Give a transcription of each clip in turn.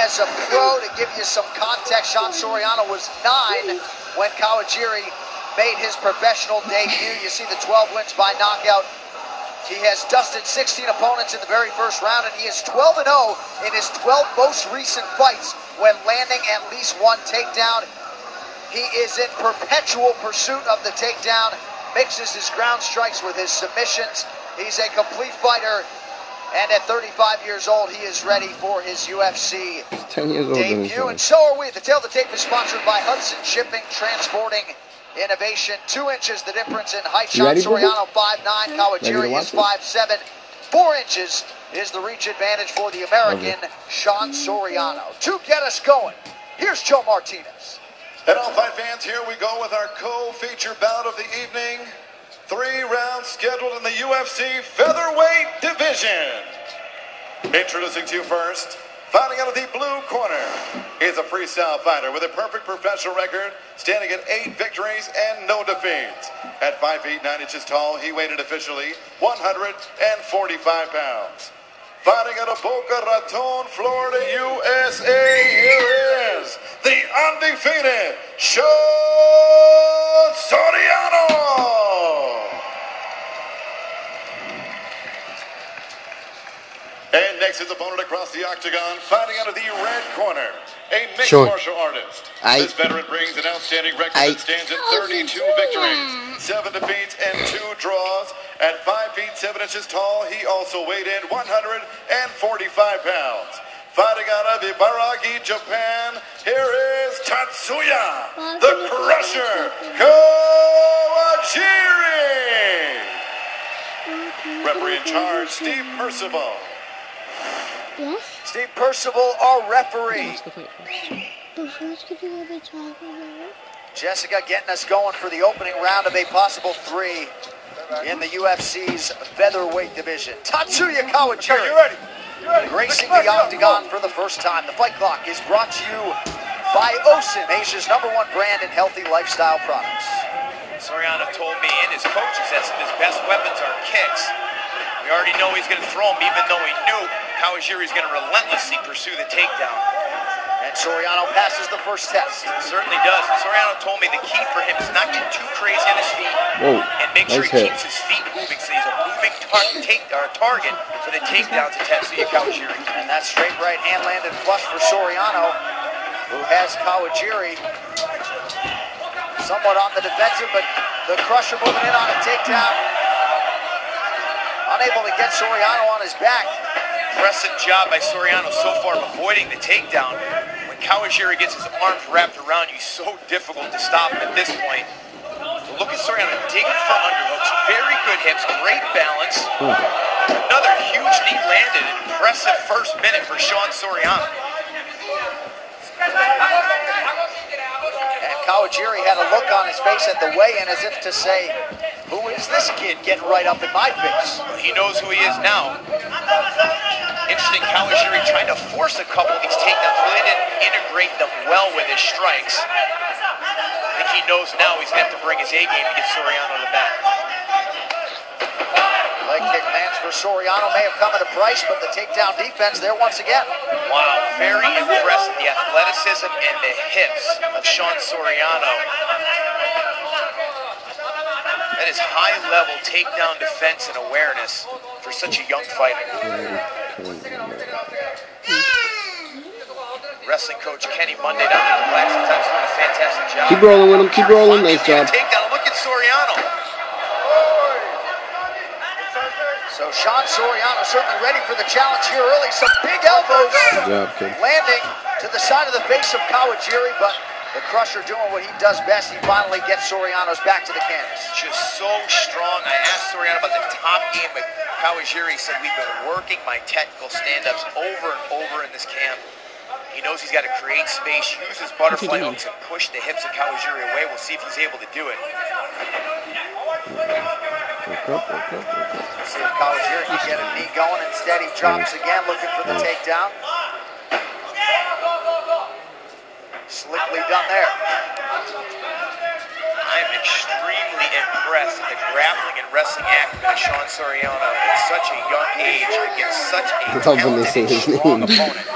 as a pro. To give you some context, Sean Soriano was 9 when Kawajiri made his professional debut. You see the 12 wins by knockout. He has dusted 16 opponents in the very first round, and he is 12-0 in his 12 most recent fights when landing at least one takedown. He is in perpetual pursuit of the takedown, mixes his ground strikes with his submissions. He's a complete fighter, and at 35 years old, he is ready for his UFC 10 years old debut. And so are we. The Tail of the Tape is sponsored by Hudson Shipping, Transporting Innovation. 2 inches the difference in height. Sean Soriano 5'9", Kawajiri is 5'7". 4 inches is the reach advantage for the American Sean Soriano. To get us going, here's Joe Martinez. And all fight fans, here we go with our co-feature bout of the evening. 3 rounds scheduled in the UFC featherweight division. Introducing to you first, fighting out of the blue corner, is a freestyle fighter with a perfect professional record, standing at 8 victories and no defeats. At 5 feet 9 inches tall, he weighed officially 145 pounds. Fighting out of Boca Raton, Florida, USA, here is the undefeated Sean Soriano. And next, his opponent across the octagon, fighting out of the red corner, a mixed martial artist. This veteran brings an outstanding record that stands at 32 victories, 7 defeats, and 2 draws. At 5 feet 7 inches tall, he also weighed in 145 pounds. Fighting out of Ibaraki, Japan, here is Tatsuya, the Crusher Kawajiri. Referee in charge, Steve Percival. Yes? Steve Percival, our referee. Jessica getting us going for the opening round of a possible 3 in the UFC's featherweight division. Tatsuya Kawajiri. You ready? Gracing the octagon for the first time. The Fight Clock is brought to you by Osin, Asia's #1 brand in healthy lifestyle products. Soriano told me and his coaches that his best weapons are kicks. We already know he's going to throw them, even though we knew Kawajiri's going to relentlessly pursue the takedown. And Soriano passes the first test. He certainly does. And Soriano told me the key for him is not get too crazy on his feet and make sure he keeps his feet moving, so he's a moving target for the takedowns of Tatsuya Kawajiri. And that straight right hand landed flush for Soriano, who has Kawajiri somewhat on the defensive, but the Crusher moving in on a takedown. Unable to get Soriano on his back. Impressive job by Soriano so far of avoiding the takedown. When Kawajiri gets his arms wrapped around you, so difficult to stop him at this point. But look at Soriano digging for underhooks. Very good hips, great balance. Another huge knee landed. An impressive first minute for Sean Soriano. And Kawajiri had a look on his face at the weigh-in as if to say, who is this kid getting right up in my face? He knows who he is now. Interesting, Kawajiri trying to force a couple of these takedowns, really didn't integrate them well with his strikes. I think he knows now he's going to have to bring his A game to get Soriano to the mat. Leg kick lands for Soriano, may have come at a price, but the takedown defense there once again. Wow, very impressive, the athleticism and the hips of Sean Soriano. That is high-level takedown defense and awareness for such a young fighter. Wrestling coach Kenny Monday down at the Blackstone Times doing a fantastic job. Keep rolling with him, keep rolling, nice job. Takedown, look at Soriano. So Sean Soriano certainly ready for the challenge here early. Some big elbows Good job, kid. landing to the side of the face of Kawajiri, but the Crusher doing what he does best. He finally gets Soriano's back to the canvas. Just so strong. I asked Soriano about the top game, but Kawajiri said, we've been working my technical stand-ups over and over in this camp. He knows he's got to create space, use his butterfly hooks, and push the hips of Kawajiri away. We'll see if he's able to do it. See if Kawajiri can get a knee going. Instead, he drops again, looking for the takedown. Slickly done there. I'm extremely impressed with the grappling and wrestling acumen of Sean Soriano at such a young age against such a talented and strong opponent.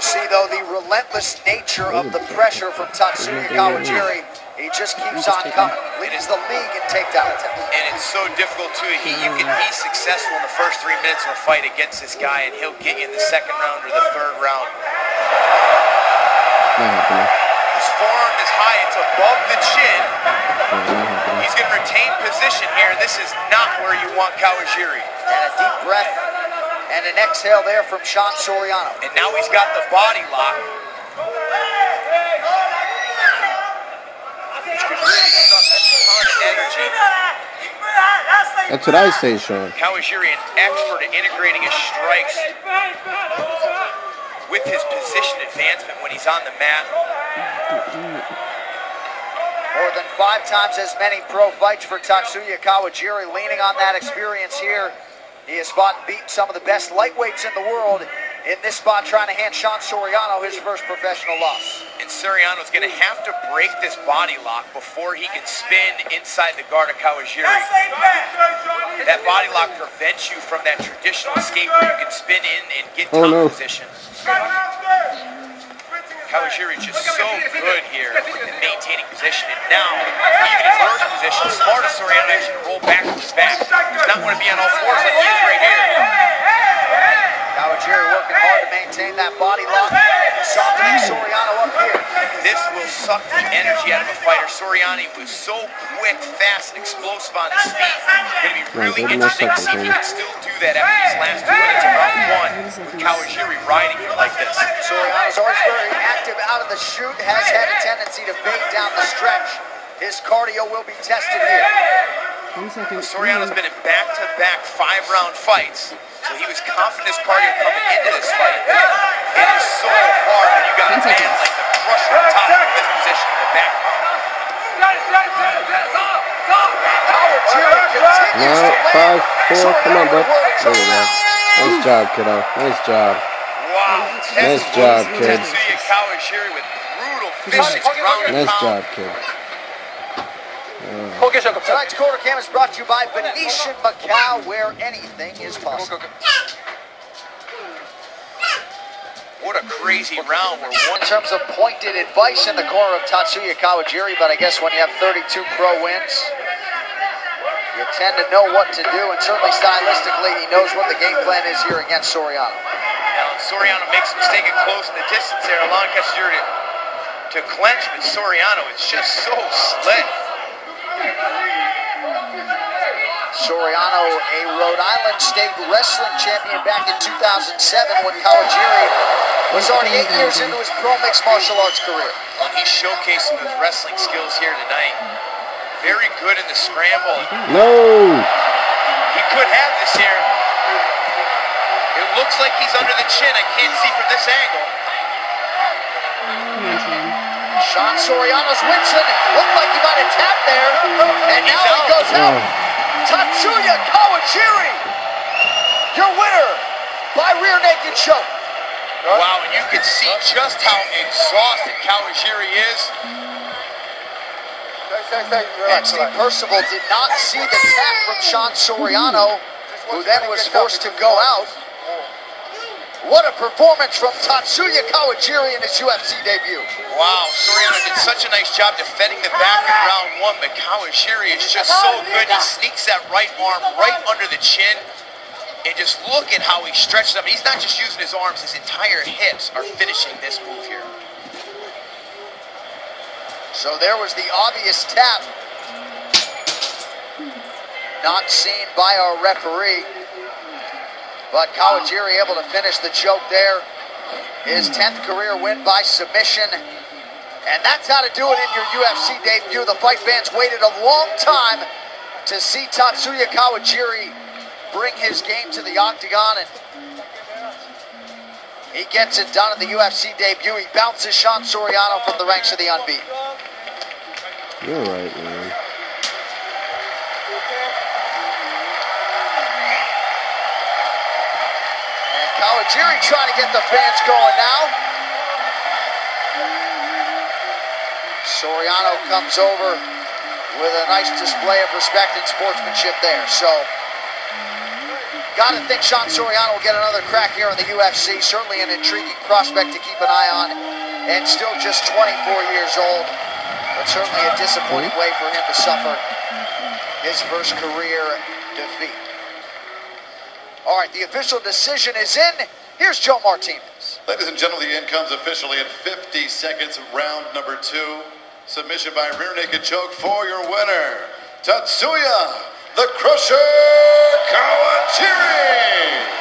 see, though, the relentless nature of the pressure from Tatsuya Kawajiri. He just keeps on coming. Leads the league in takedown attempts. And it's so difficult, too. You can be successful in the first 3 minutes of a fight against this guy, and he'll get you in the second round or the third round. His forearm is high. It's above the chin. He's going to retain position here. This is not where you want Kawajiri. And a deep breath and an exhale there from Sean Soriano. And now he's got the body lock. Which could really suck a ton of energy. That's what I say, Sean. Kawajiri, an expert at integrating his strikes with his position advancement when he's on the mat. More than 5 times as many pro fights for Tatsuya Kawajiri, leaning on that experience here. He has fought and beaten some of the best lightweights in the world. In this spot, trying to hand Sean Soriano his first professional loss. And Soriano's going to have to break this body lock before he can spin inside the guard of Kawajiri. That body lock prevents you from that traditional escape where you can spin in and get top position. Kawajiri just so good here in maintaining position. And now, even in first position, smart of Soriano actually to roll back with his back. Does not want to be on all fours like he is right here. Kawajiri working hard to maintain that body lock, softening Soriano up here. This will suck the energy out of a fighter. Soriano was so quick, fast, and explosive on his feet. Going to be really interesting to see if he can still do that after these last 2 minutes of round 1 with Kawajiri riding him like this. Soriano's always very active out of the chute, has had a tendency to fade down the stretch. His cardio will be tested here. Soriano's been in back-to-back 5-round fights, so he was confident his cardio coming into this fight. It is so hard when you got a man like the Crusher on top of this position in the back. Kawajiri continues to land. 5-4, come on, bud. There we go. Nice job, kiddo. Nice job. Wow. Nice job, kid. Tatsuya Kawajiri with brutal, vicious ground and Nice pound. job, kid. Tonight's Quarter Cam is brought to you by Venetian Macau, where anything is possible. What a crazy round. We're one. In terms of pointed advice in the corner of Tatsuya Kawajiri, but I guess when you have 32 pro wins, you tend to know what to do, and certainly stylistically, he knows what the game plan is here against Soriano. Now, Soriano makes a mistake at close in the distance there, allowing Kawajiri to clench, but Soriano is just so slick. Soriano, a Rhode Island State wrestling champion back in 2007 when Kawajiri was already 8 years into his pro mixed martial arts career. Well, he's showcasing those wrestling skills here tonight. Very good in the scramble. No! He could have this here. It looks like he's under the chin. I can't see from this angle. Sean Soriano's Winston looked like he might have tapped there, and now he goes out. Tatsuya Kawajiri, your winner by rear naked choke. Wow, and you can see just how exhausted Kawajiri is. And Steve Percival did not see the tap from Sean Soriano, who then was forced to go out. What a performance from Tatsuya Kawajiri in his UFC debut. Wow, Soriano did such a nice job defending the back in round 1, but Kawajiri is just so good. He sneaks that right arm right under the chin, and just look at how he stretches up. He's not just using his arms, his entire hips are finishing this move here. So there was the obvious tap, not seen by our referee. But Kawajiri able to finish the choke there. His 10th career win by submission. And that's how to do it in your UFC debut. The fight fans waited a long time to see Tatsuya Kawajiri bring his game to the octagon. And he gets it done in the UFC debut. He bounces Sean Soriano from the ranks of the unbeaten. You're right, man. Kawajiri trying to get the fans going now. Soriano comes over with a nice display of respect and sportsmanship there. So Got to think Sean Soriano will get another crack here in the UFC. Certainly an intriguing prospect to keep an eye on. And still just 24 years old. But certainly a disappointing way for him to suffer his first career defeat. All right, the official decision is in. Here's Joe Martinez. Ladies and gentlemen, the end comes officially in 50 seconds, round number 2. Submission by rear naked choke for your winner, Tatsuya the Crusher Kawajiri.